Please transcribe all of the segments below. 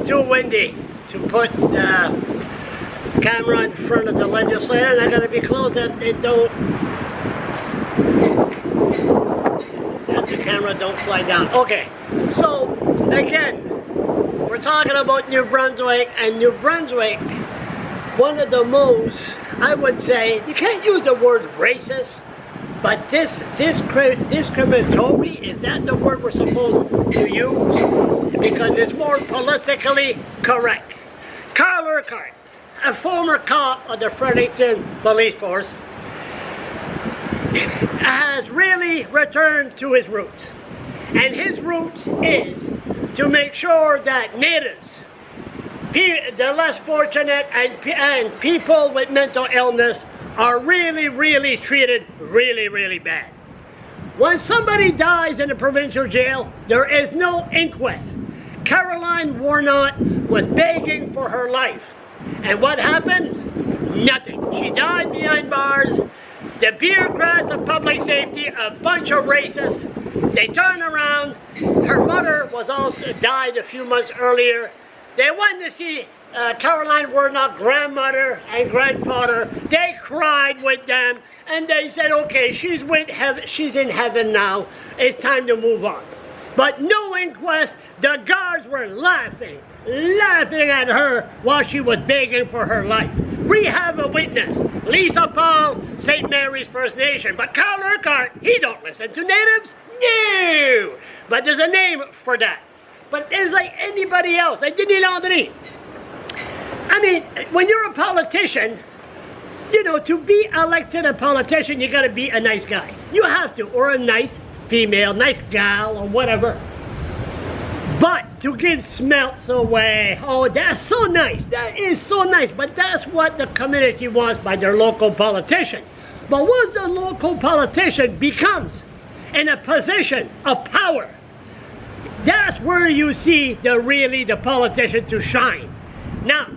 too windy to put the camera in front of the legislator, and I gotta be close that it don't, that the camera don't fly down. Okay, so again, we're talking about New Brunswick, and New Brunswick, one of the most, I would say, you can't use the word racist, but discriminatory, is that the word we're supposed to use? Because it's more politically correct. Carl Urquhart, a former cop of the Fredericton Police Force, has really returned to his roots. And his roots is to make sure that natives, the less fortunate, and people with mental illness are really treated really bad. When somebody dies in a provincial jail, there is no inquest. Caroline Warnock was begging for her life. And what happened? Nothing. She died behind bars. The bureaucrats of public safety, a bunch of racists, they turned around. Her mother was also died a few months earlier. They went to see Caroline Warnock, grandmother and grandfather. They cried with them, and they said, okay, she's in heaven now. It's time to move on. But no inquest. The guards were laughing at her while she was begging for her life. We have a witness, Lisa Paul, St. Mary's First Nation. But Carl Urquhart, he don't listen to natives. No! But there's a name for that. But it's like anybody else, like Denis Landry. I mean, when you're a politician, you know, to be elected a politician, you gotta be a nice guy. You have to, or a nice female, nice gal, or whatever. But to give smelts away, oh, that's so nice. That is so nice. But that's what the community wants by their local politician. But once the local politician becomes in a position of power, that's where you see the politician to shine. Now,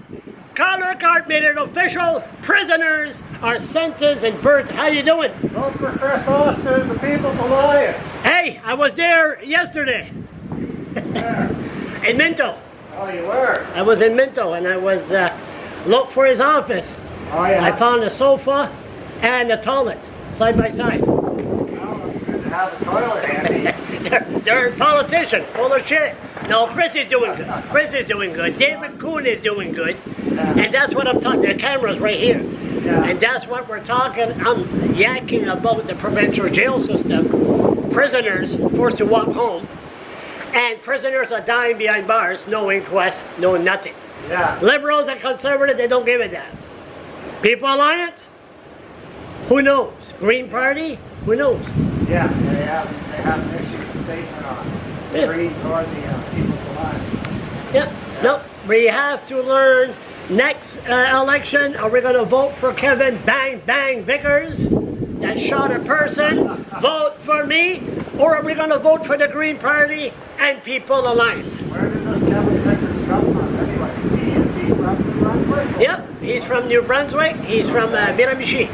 Carl Urquhart made it official. Prisoners are sentenced and birthed. How you doing? Vote for Chris Austin, the People's Alliance. Hey, I was there yesterday. Where? In Minto. Oh, you were? I was in Minto, and I was looked for his office. Oh, yeah. I found a sofa and a toilet side by side. Oh, it's good to have a toilet handy. They're a politician, full of shit. No, Chris is doing good. Chris is doing good. David Kuhn is doing good. Yeah. And that's what I'm talking. The camera's right here. Yeah. And that's what we're talking. I'm yakking about the provincial jail system. Prisoners forced to walk home. And prisoners are dying behind bars. No inquest, no nothing. Yeah. Liberals and conservatives, they don't give a damn. People Alliance? Who knows? Green Party? Who knows? Yeah, they haven't issued a statement on Yeah. Greens or the People's Alliance. Yeah. No, we have to learn next election, are we going to vote for Kevin Bang Bang Vickers that shot a person? Vote for me? Or are we going to vote for the Green Party and People Alliance? Where did this Kevin Vickers come from anyway? Is he from New Brunswick? Yep, he's from New Brunswick. He's from Miramichi.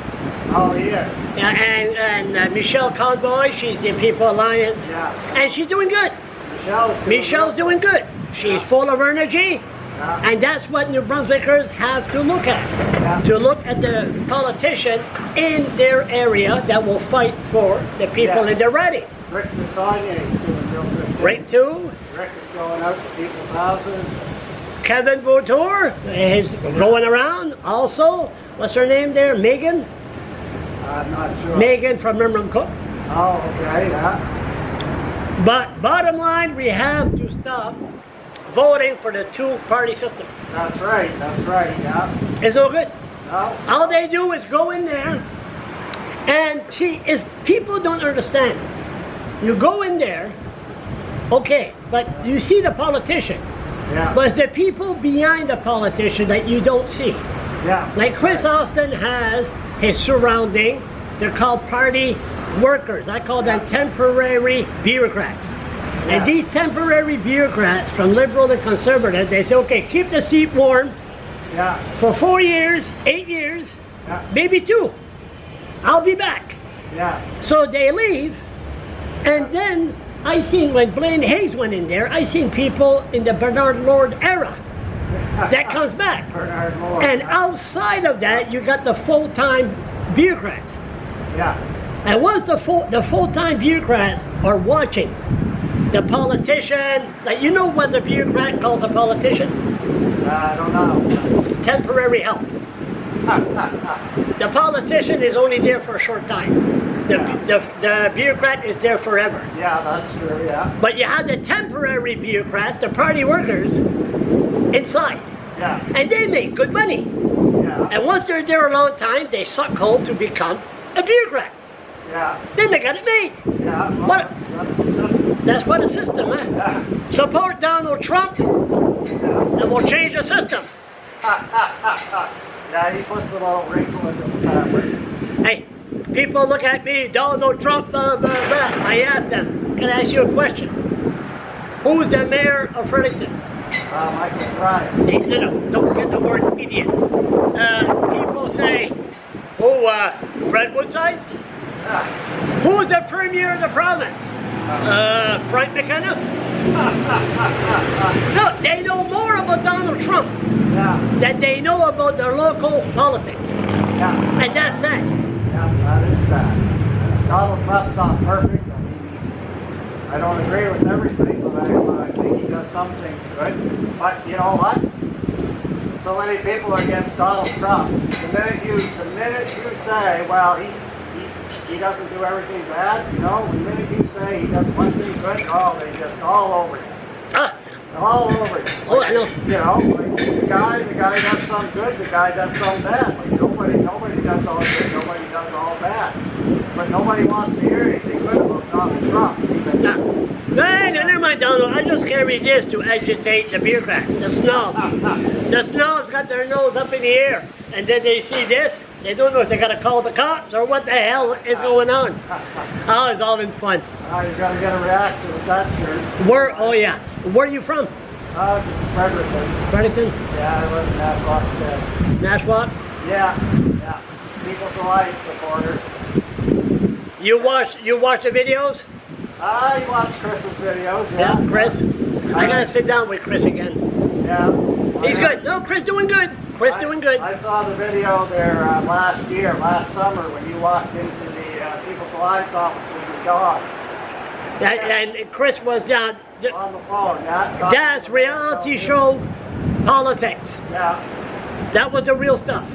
Oh, he is. Yeah, and Michelle Convoy, she's the People Alliance. Yeah. And she's doing good. Michelle's doing good. She's full of energy. Yeah. And that's what New Brunswickers have to look at. Yeah. To look at the politician in their area that will fight for the people in their riding. Rick Desognier is doing real good. Rick too. Rick is going out to people's houses. Kevin Vautour is going around also. What's her name there? Megan? I'm not sure. Megan from Memram Cook. Oh, okay, yeah. But bottom line, we have to stop voting for the two-party system. That's right, yeah. It's no good. No? All they do is go in there, and people don't understand. You go in there, okay, but you see the politician. Yeah. But it's the people behind the politician that you don't see. Yeah. Like Chris Austin has his surrounding, they're called party workers. I call them temporary bureaucrats. Yeah. And these temporary bureaucrats from liberal and conservative, they say, okay, keep the seat warm for 4 years, 8 years, maybe 2. I'll be back. Yeah. So they leave, and then I seen when Blaine Hayes went in there, I seen people in the Bernard Lord era that comes back. Bernard Lord. And outside of that, you got the full-time bureaucrats. Yeah. And once the full-time bureaucrats are watching the politician, like you know what the bureaucrat calls a politician? I don't know. Temporary help. The politician is only there for a short time. The bureaucrat is there forever. Yeah, that's true, yeah. But you have the temporary bureaucrats, the party workers, inside. Yeah. And they make good money. Yeah. And once they're there a long time, they suck coal to become a bureaucrat. Yeah. Then they got it made. Yeah. Well, What? that's the system. That's what a system, huh? Yeah. Support Donald Trump, and we'll change the system. Yeah, he puts a little wrinkle into the fabric. Hey, people look at me, Donald Trump, blah, blah, blah. I ask them, can I ask you a question? Who's the mayor of Fredericton? Michael Bryan. No, don't forget the word idiot. People say, Brett Woodside? Yeah. Who's the premier of the province? Frank McKenna? No, they know more about Donald Trump Yeah. than they know about their local politics. Yeah. And that's sad. Yeah, that is sad. Donald Trump's not perfect. I mean, I don't agree with everything, but I think he does some things good. But you know what? So many people are against Donald Trump. The minute you say, well, he doesn't do everything bad, you know, the minute you say he does one thing good, oh, they just all over you. Ah, All over you. oh, I know. You know, like the guy does some good, the guy does some bad. Like nobody does all good, nobody does all bad. But nobody wants to hear anything good about Donald Trump. Hey, never mind, Donald. I just carry this to agitate the bureaucrats, the snobs. The snobs got their nose up in the air, and then they see this. They don't know if they got to call the cops or what the hell is going on. Oh, it's all in fun. You're going to get a reaction with that shirt. Where? Oh yeah. Where are you from? Fredericton. Fredericton? Yeah, I live in Nashwauk, it says. Nashwauk? Yeah. People's Alliance supporter. You watch the videos? I watch Chris's videos, yeah. Yeah, Chris. I gotta sit down with Chris again. Yeah. He's good. No, Chris doing good. Chris doing good. I saw the video there last summer, when you walked into the People's Alliance office with your dog. And Chris was On the phone, yeah. that's reality show politics. Yeah. That was the real stuff.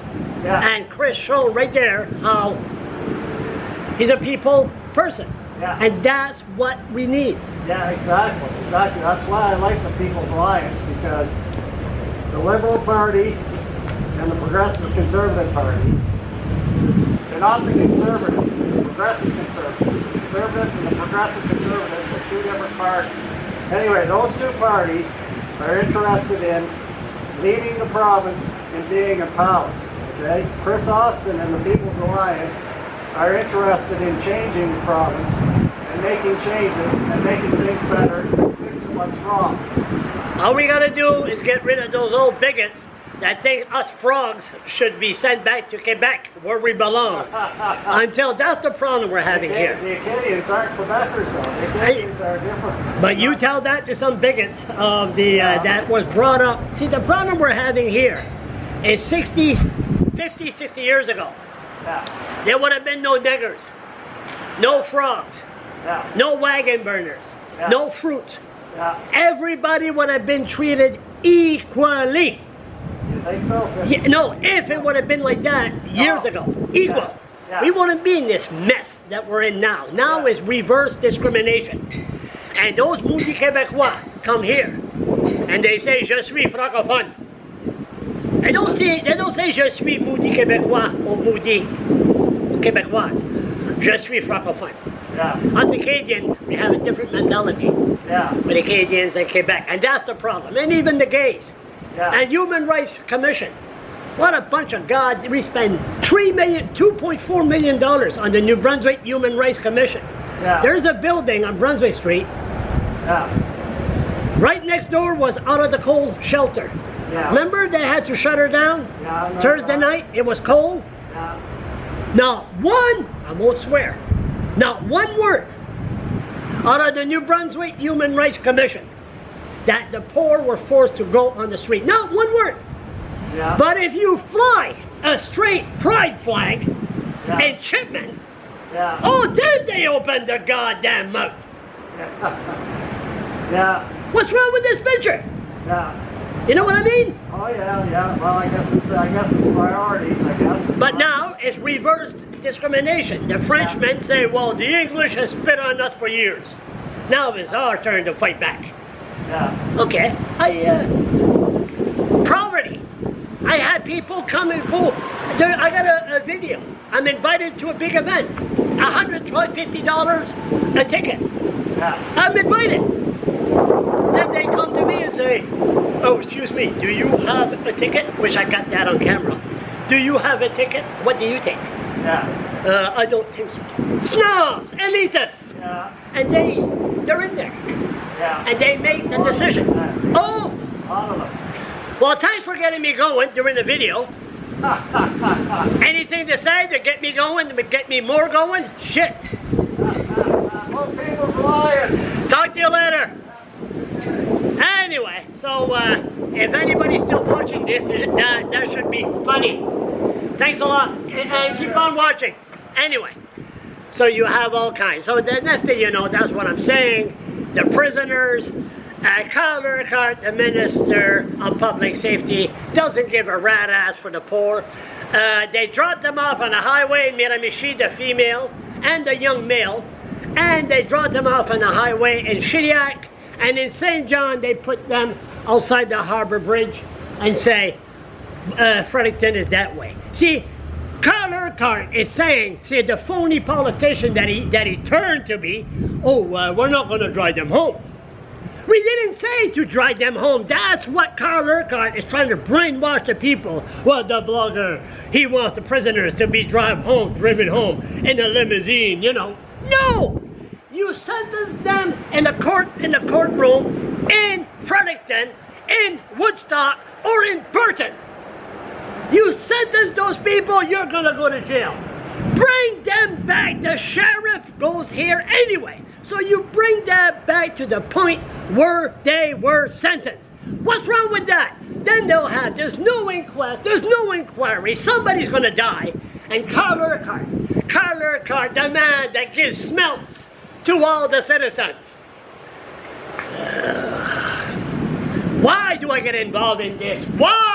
Yeah. And Chris showed right there how he's a people person. Yeah. And that's what we need. Yeah, exactly. That's why I like the People's Alliance, because the Liberal Party and the Progressive Conservative Party, they're not the conservatives, they're the progressive conservatives. The conservatives and the progressive conservatives are two different parties. Anyway, those two parties are interested in leading the province and being in power. Okay? Chris Austin and the People's Alliance are interested in changing the province and making changes and making things better and fixing what's wrong. All we gotta do is get rid of those old bigots that think us frogs should be sent back to Quebec, where we belong. Until that's the problem we're having here. The Acadians aren't Quebecers, though. The Acadians are different. But you tell that to some bigots of the that was brought up. See, the problem we're having here is 50, 60 years ago. Yeah. There would have been no niggers, no frogs, Yeah. no wagon burners, Yeah. no fruit. Yeah. Everybody would have been treated equally. You think so? Yeah, no, if it would have been like that years ago, equal. Yeah. Yeah. We wouldn't be in this mess that we're in now. Now Yeah. is reverse discrimination. And those maudits Québécois come here and they say, je suis francophone. They don't say je suis maudit Québécois or maudit Québécoise. Je suis francophone. Yeah. Us Acadian, we have a different mentality Yeah. with Acadians and Quebec, and that's the problem. And even the gays. Yeah. And Human Rights Commission. What a bunch of God. We spend $2.4 million on the New Brunswick Human Rights Commission. Yeah. There's a building on Brunswick Street. Yeah. Right next door was Out of the Cold Shelter. Yeah. Remember they had to shut her down? Yeah, I remember Thursday that. night, it was cold. Yeah. Not one, I won't swear, not one word out of the New Brunswick Human Rights Commission that the poor were forced to go on the street. Not one word. Yeah. But if you fly a straight pride flag in Chipman, oh, then they open their goddamn mouth. Yeah. What's wrong with this picture? Yeah. You know what I mean? Oh yeah. Well, I guess it's priorities, I guess. But now it's reversed discrimination. The Frenchmen say, well, the English has spit on us for years. Now it's our turn to fight back. Yeah. Okay. Poverty. I had people come and go. I got a video. I'm invited to a big event. $150 a ticket. Yeah. I'm invited. Then they come to me and say, oh, excuse me, do you have a ticket? Which I got that on camera. Do you have a ticket? What do you think? Yeah. I don't think so. Snobs, elitists. Yeah. And they're in there. Yeah. And they make the decision. Oh. All of them. Well, thanks for getting me going during the video. Anything to say to get me going, to get me more going? Shit. Well, People's Alliance. Talk to you later. Anyway, so if anybody's still watching this, that should be funny. Thanks a lot, and keep on watching. Anyway, so you have all kinds. So the next thing you know, that's what I'm saying. The prisoners, Carl Urquhart, the Minister of Public Safety, doesn't give a rat ass for the poor. They dropped them off on the highway in Miramichi, the female and the young male, and they dropped them off on the highway in Shediac, and in St. John they put them outside the harbor bridge and say, Fredericton is that way. See, Carl Urquhart is saying, see, the phony politician that he turned to be, oh, we're not going to drive them home. We didn't say to drive them home. That's what Carl Urquhart is trying to brainwash the people. Well, the blogger, he wants the prisoners to be driven home in a limousine, you know. No! You sentence them in the courtroom in Fredericton, in Woodstock, or in Burton. You sentence those people, you're gonna go to jail. Bring them back. The sheriff goes here anyway. So you bring that back to the point where they were sentenced. What's wrong with that? Then they'll have, there's no inquest, there's no inquiry, somebody's gonna die. And Carl Urquhart, the man that gives smelts to all the citizens. Why do I get involved in this? Why?